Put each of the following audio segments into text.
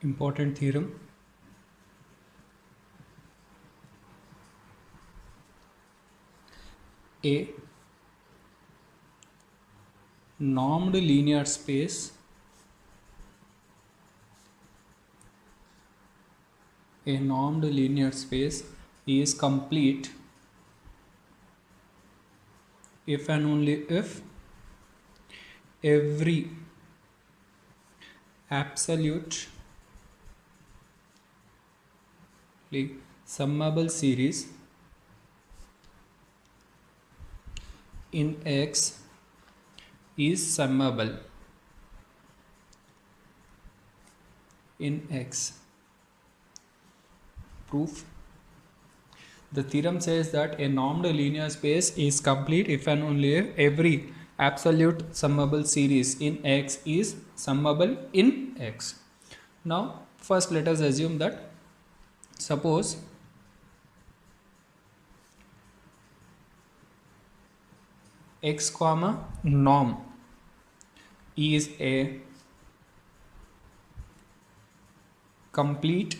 Important theorem. A normed linear space is complete if and only if every absolutely summable series in X is summable in X. Proof. The theorem says that a normed linear space is complete if and only if every absolute summable series in X is summable in X. Now, first let us assume that suppose X comma norm is a complete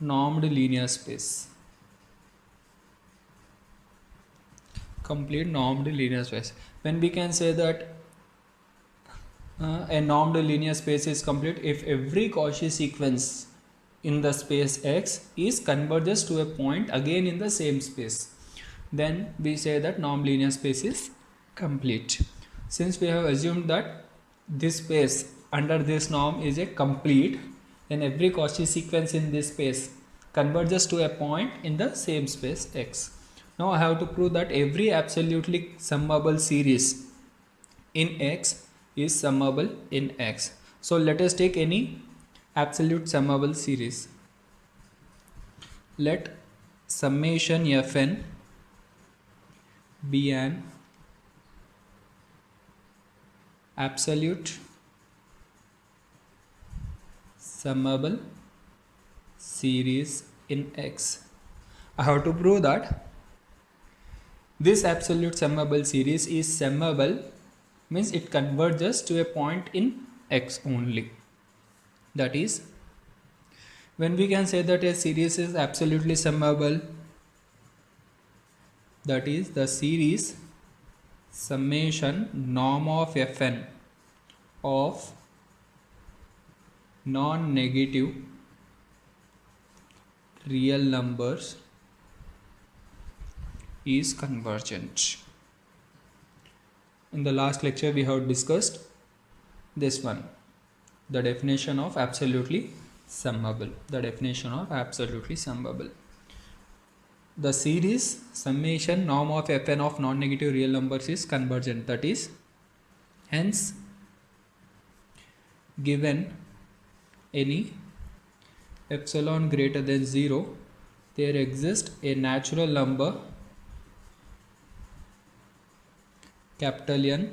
normed linear space. Complete normed linear space. When we can say that a normed linear space is complete if every Cauchy sequence in the space X is converges to a point again in the same space, then we say that normed linear space is complete. Since we have assumed that this space under this norm is a complete, then every Cauchy sequence in this space converges to a point in the same space X. Now I have to prove that every absolutely summable series in X is summable in X. So let us take any absolute summable series. Let summation Fn be an absolute summable series in X. I have to prove that this absolute summable series is summable, means it converges to a point in X only. That is, when we can say that a series is absolutely summable, that is the series summation norm of Fn of non-negative real numbers is convergent. In the last lecture we have discussed this one, the definition of absolutely summable. The series summation norm of Fn of non-negative real numbers is convergent. That is, hence given any epsilon greater than 0, there exists a natural number capital N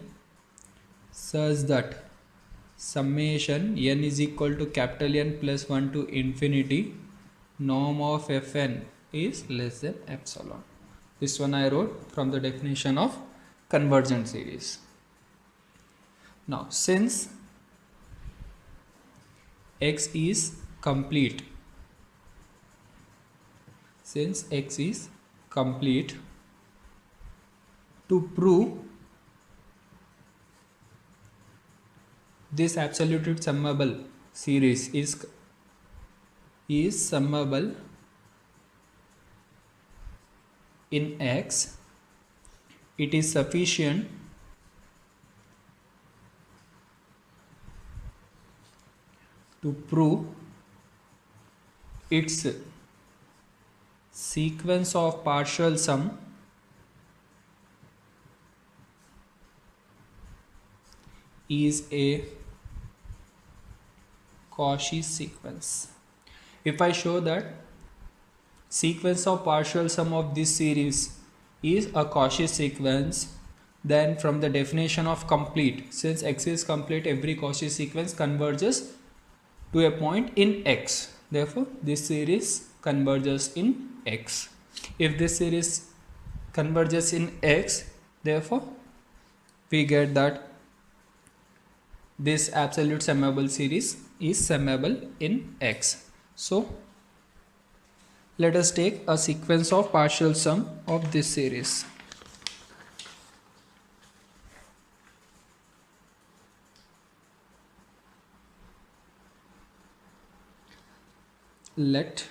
such that summation n is equal to capital N plus 1 to infinity norm of Fn is less than epsilon. This one I wrote from the definition of convergent series. Now, since X is complete, to prove this absolute summable series is summable in X, it is sufficient to prove its sequence of partial sum is a Cauchy sequence. If I show that sequence of partial sum of this series is a Cauchy sequence, then from the definition of complete, since X is complete, every Cauchy sequence converges to a point in X. Therefore, this series converges in X. If this series converges in X, therefore, we get that this absolute summable series is summable in X. So let us take a sequence of partial sum of this series. Let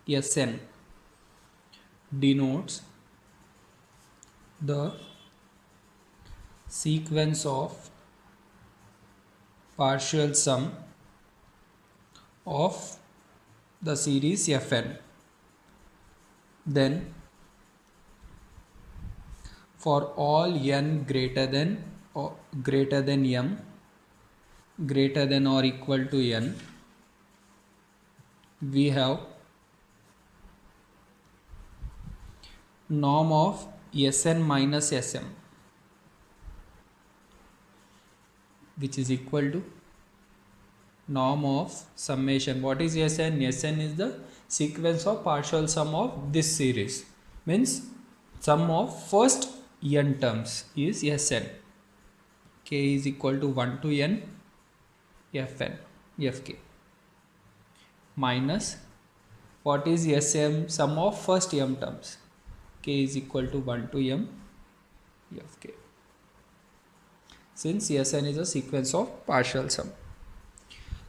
Sn denotes the sequence of partial sum of the series Fn. Then for all n greater than m greater than or equal to n, we have norm of Sn minus Sm, which is equal to norm of summation. What is Sn? Sn is the sequence of partial sum of this series, means sum of first n terms is Sn. K is equal to 1 to n Fn Fk minus what is Sm, sum of first m terms. K is equal to 1 to m Fk. Since Sn is a sequence of partial sum,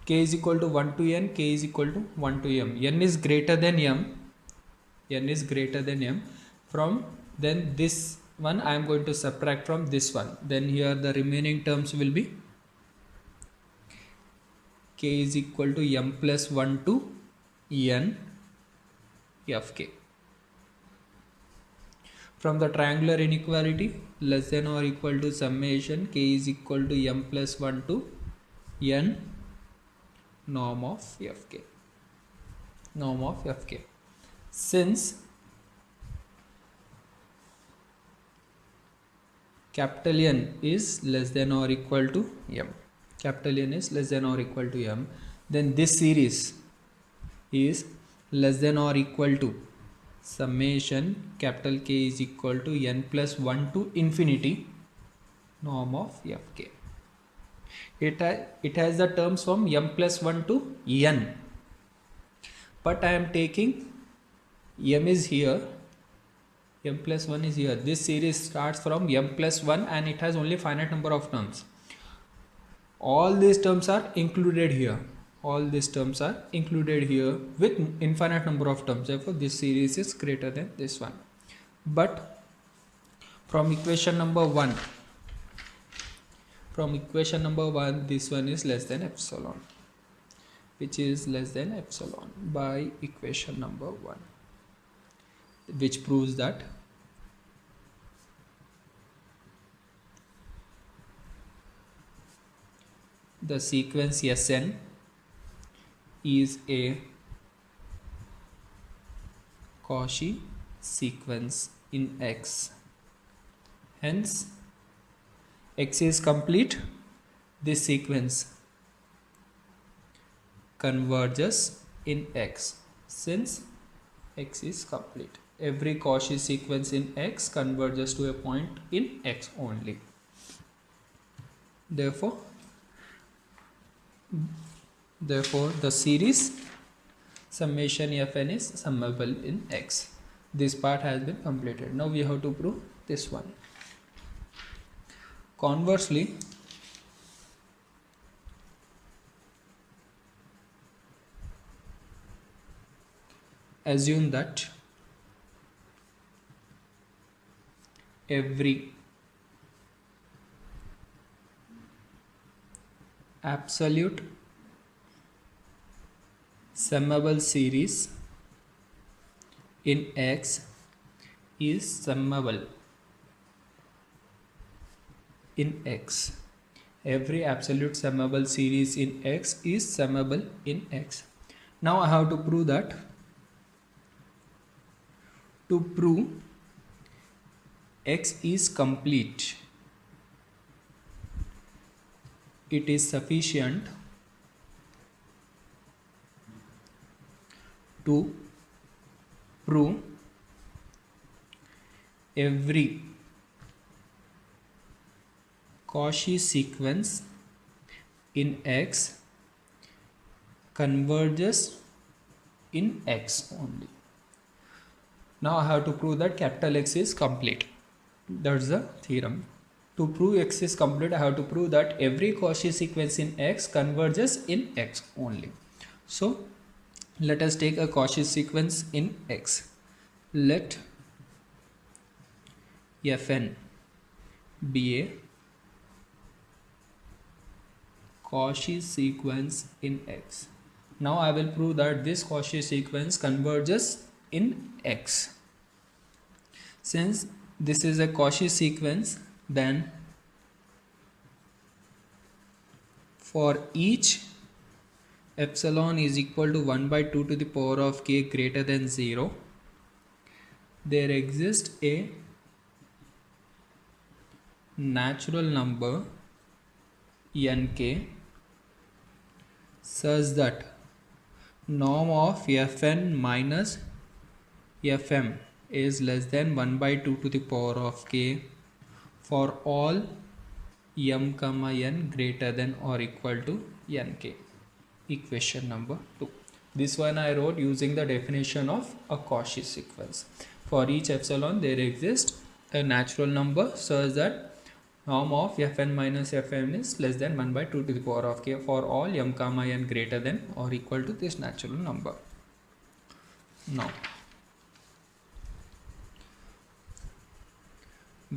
K is equal to 1 to n, K is equal to 1 to m. N is greater than m. N is greater than m. From then this one I am going to subtract from this one. Then here the remaining terms will be K is equal to m plus 1 to n Fk. From the triangular inequality, less than or equal to summation K is equal to m plus 1 to n norm of Fk. Norm of Fk. Since capital N is less than or equal to m, capital N is less than or equal to m, then this series is less than or equal to summation capital K is equal to n plus 1 to infinity norm of Fk. It has the terms from m plus 1 to n, but I am taking m is here, m plus 1 is here. This series starts from m plus 1 and it has only finite number of terms. All these terms are included here. All these terms are included here with infinite number of terms. Therefore, this series is greater than this one. But from equation number 1, this one is less than epsilon, which is less than epsilon by equation number 1, which proves that the sequence Sn is a Cauchy sequence in X. Hence, X is complete. This sequence converges in X. Since X is complete, every Cauchy sequence in X converges to a point in X only. Therefore, the series summation Fn is summable in X. This part has been completed. Now we have to prove this one. Conversely, assume that every absolute summable series in X is summable in X. Every absolute summable series in X is summable in X. Now I have to prove that. To prove X is complete, it is sufficient to prove every Cauchy sequence in X converges in X only. Now I have to prove that capital X is complete. That's the theorem. To prove X is complete, I have to prove that every Cauchy sequence in X converges in X only. So let us take a Cauchy sequence in X. Let Fn be a Cauchy sequence in X. Now I will prove that this Cauchy sequence converges in X. Since this is a Cauchy sequence, then for each epsilon is equal to 1 by 2 to the power of k greater than 0, there exists a natural number nk such that norm of Fn minus Fm is less than 1 by 2 to the power of k for all m comma n greater than or equal to nk. Equation number 2. This one I wrote using the definition of a Cauchy sequence. For each epsilon there exists a natural number such that norm of Fn minus Fm is less than 1 by 2 to the power of k for all m comma n greater than or equal to this natural number. Now,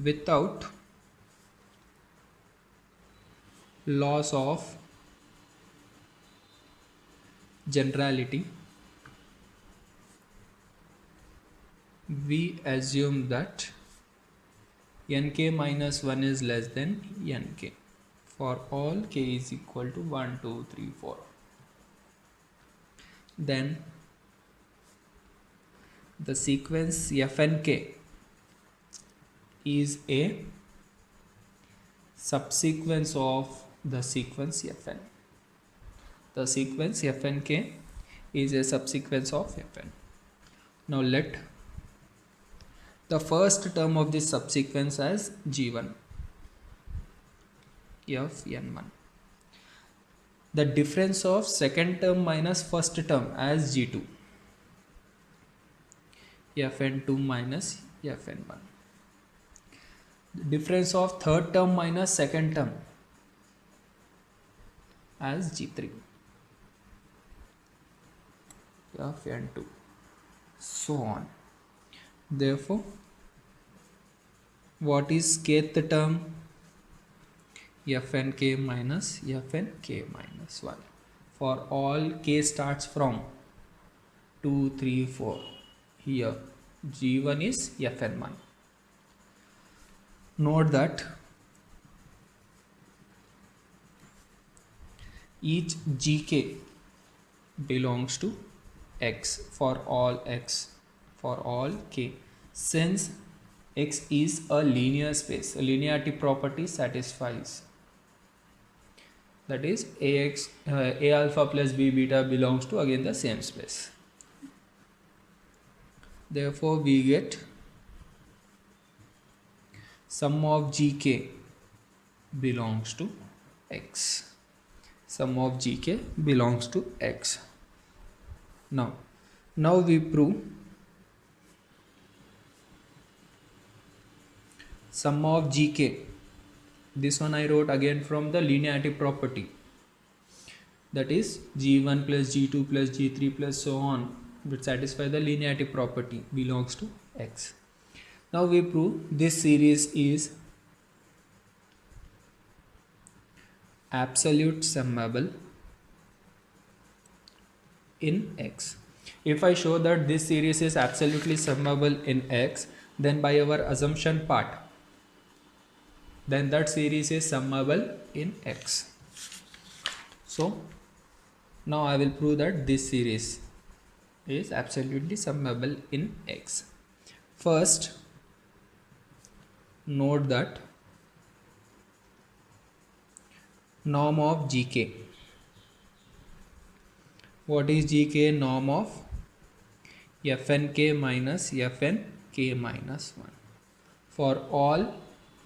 without loss of generality, we assume that nk minus 1 is less than nk for all k is equal to 1, 2, 3, 4. Then the sequence Fnk is a subsequence of the sequence Fn. The sequence Fnk is a subsequence of Fn. Now let the first term of this subsequence as G1, Fn1. The difference of second term minus first term as G2, Fn2 minus Fn1. The difference of third term minus second term as G3, Fn2, so on. Therefore, what is kth term? Fnk minus Fnk minus 1 for all k starts from 2, 3, 4. Here G1 is Fn1. Note that each gk belongs to x for all k, since X is a linear space. A linearity property satisfies. That is A alpha plus B beta belongs to again the same space. Therefore, we get sum of gk belongs to X. Sum of gk belongs to X. Now we prove sum of gk. This one I wrote again from the linearity property. That is g1 plus g2 plus g3 plus so on, that satisfy the linearity property, belongs to X. Now we prove this series is absolute summable in X. If I show that this series is absolutely summable in X, then by our assumption part, then that series is summable in X. So now I will prove that this series is absolutely summable in X. First, note that norm of gk. What is gk? Norm of Fnk minus Fnk minus 1 for all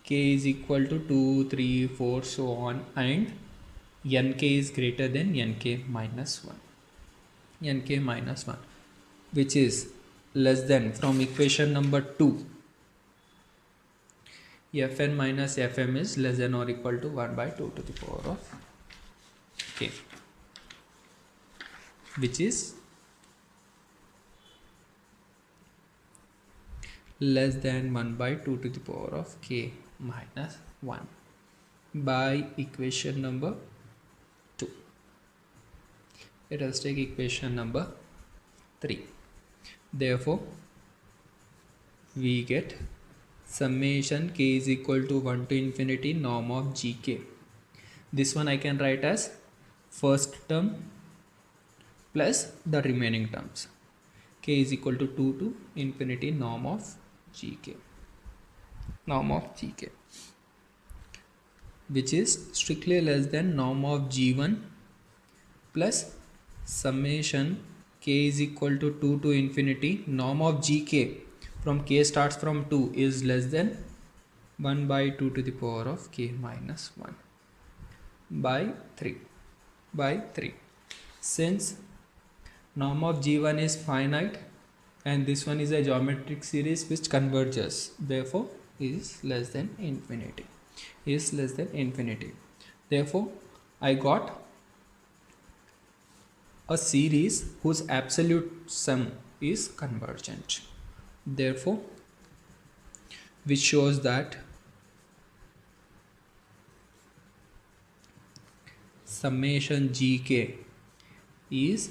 k is equal to 2, 3, 4, so on, and nk is greater than nk minus 1, nk minus 1, which is less than, from equation number 2, fn minus fm is less than or equal to 1 by 2 to the power of k, which is less than 1 by 2 to the power of k minus 1 by equation number 2. Let us take equation number 3. Therefore, we get summation k is equal to 1 to infinity norm of gk. This one I can write as first term plus the remaining terms. K is equal to 2 to infinity norm of gk, norm of gk, which is strictly less than norm of g1 plus summation k is equal to 2 to infinity norm of gk from k starts from 2 is less than 1 by 2 to the power of k minus 1 by 3. Since norm of g1 is finite and this one is a geometric series which converges, therefore is less than infinity, is less than infinity. Therefore I got a series whose absolute sum is convergent. Therefore, which shows that summation gk is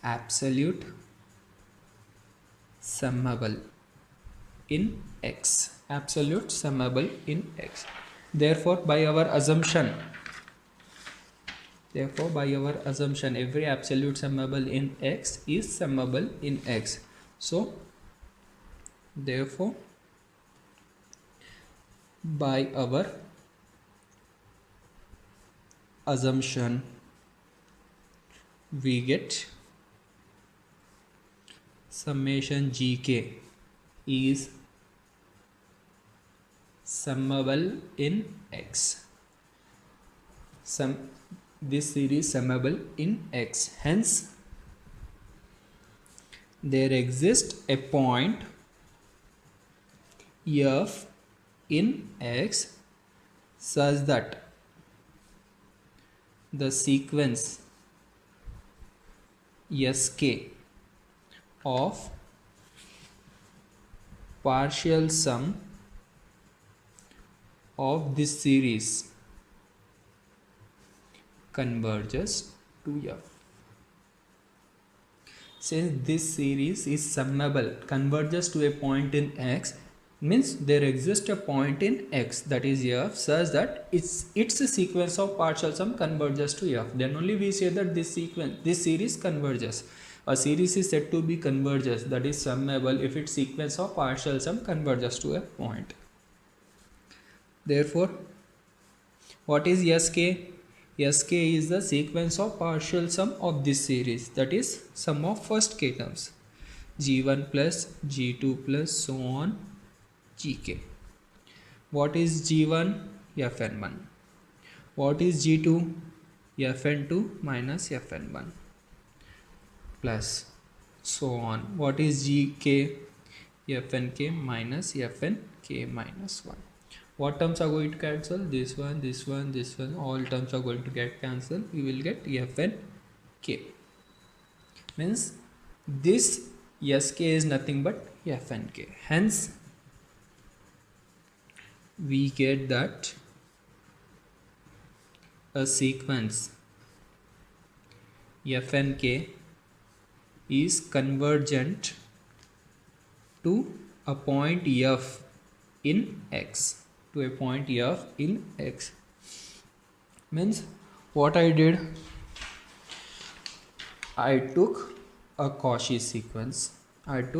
absolute summable in x, absolute summable in x. Therefore by our assumption, every absolute summable in x is summable in x. So therefore by our assumption we get summation gk is summable in x. This series summable in x. Hence, there exists a point f in x such that the sequence sk of partial sum of this series converges to f. Since this series is summable, converges to a point in x, means there exists a point in x, that is f, such that it's a sequence of partial sum converges to f. Then only we say that this series converges. A series is said to be converges, that is summable, if its sequence of partial sum converges to a point. Therefore, what is sk? Sk is the sequence of partial sum of this series, that is sum of first k terms, g1 plus g2 plus so on gk. What is g1? fn1. What is g2? fn2 minus fn1 plus so on. What is gk? fnk minus fnk minus 1. What terms are going to cancel? This one, this one, this one, all terms are going to get cancelled. We will get fn k. Means this sk is nothing but fn k. Hence, we get that a sequence fn k is convergent to a point f in x. To a point f in x. Means what I did, I took a Cauchy sequence. Of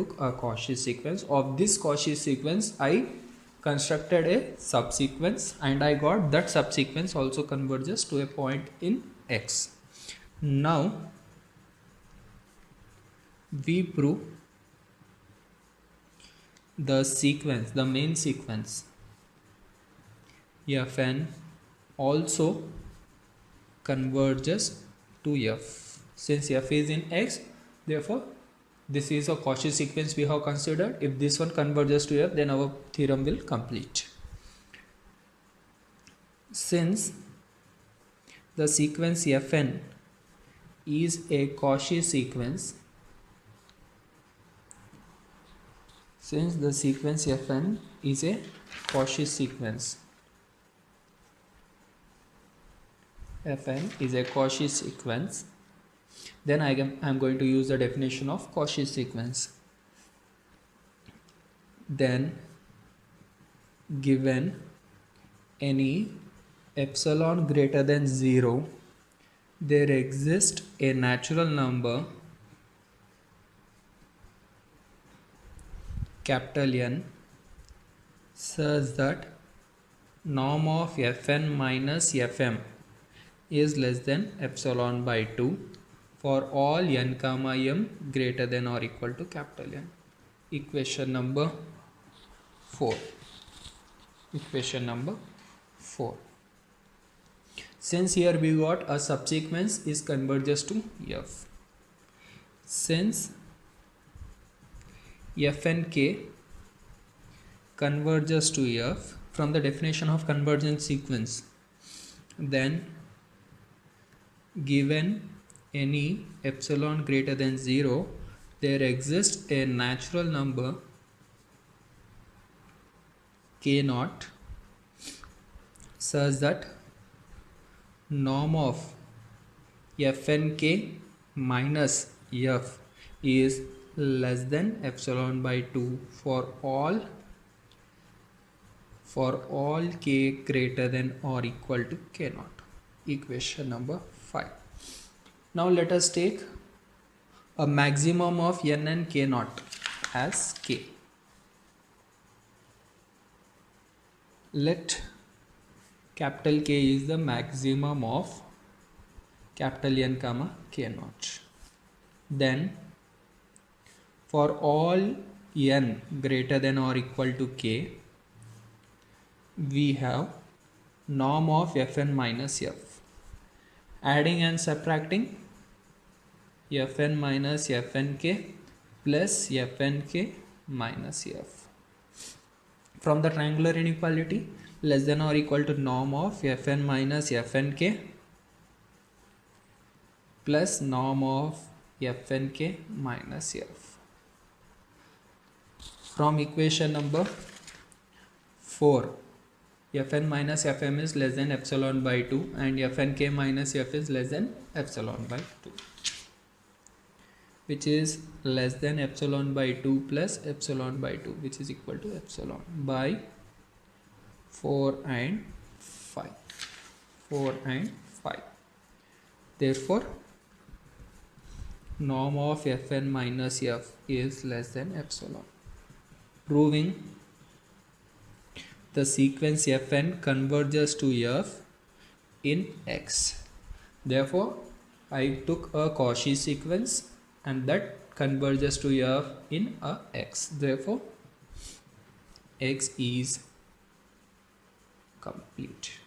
this Cauchy sequence I constructed a subsequence and I got that subsequence also converges to a point in x. Now we prove the sequence, the main sequence Fn also converges to F. Since F is in X, therefore this is a Cauchy sequence we have considered. If this one converges to F, then our theorem will complete. Since the sequence Fn is a Cauchy sequence, since the sequence Fn is a Cauchy sequence, Fn is a Cauchy sequence, then I am going to use the definition of Cauchy sequence. Then given any epsilon greater than 0, there exists a natural number capital N such that norm of Fn minus Fm is less than epsilon by 2 for all n comma m greater than or equal to capital N. Equation number 4. Equation number 4. Since here we got a subsequence is converges to F. Since Fnk converges to F from the definition of convergent sequence, then given any epsilon greater than 0, there exists a natural number k naught such that norm of Fnk minus F is less than epsilon by 2 for all k greater than or equal to k naught. Equation number 5. Now let us take a maximum of n and k naught as k. Let capital K is the maximum of capital N comma k naught. Then for all n greater than or equal to k, we have norm of Fn minus F. Adding and subtracting, Fn minus Fnk plus Fnk minus F. From the triangular inequality, less than or equal to norm of Fn minus Fnk plus norm of Fnk minus F. From equation number 4, Fn minus Fm is less than epsilon by 2 and Fnk minus F is less than epsilon by 2, which is less than epsilon by 2 plus epsilon by 2, which is equal to epsilon by 4 and 5. 4 and 5. Therefore, norm of Fn minus F is less than epsilon, proving the sequence Fn converges to F in X. Therefore, I took a Cauchy sequence and that converges to F in a X. Therefore, X is complete.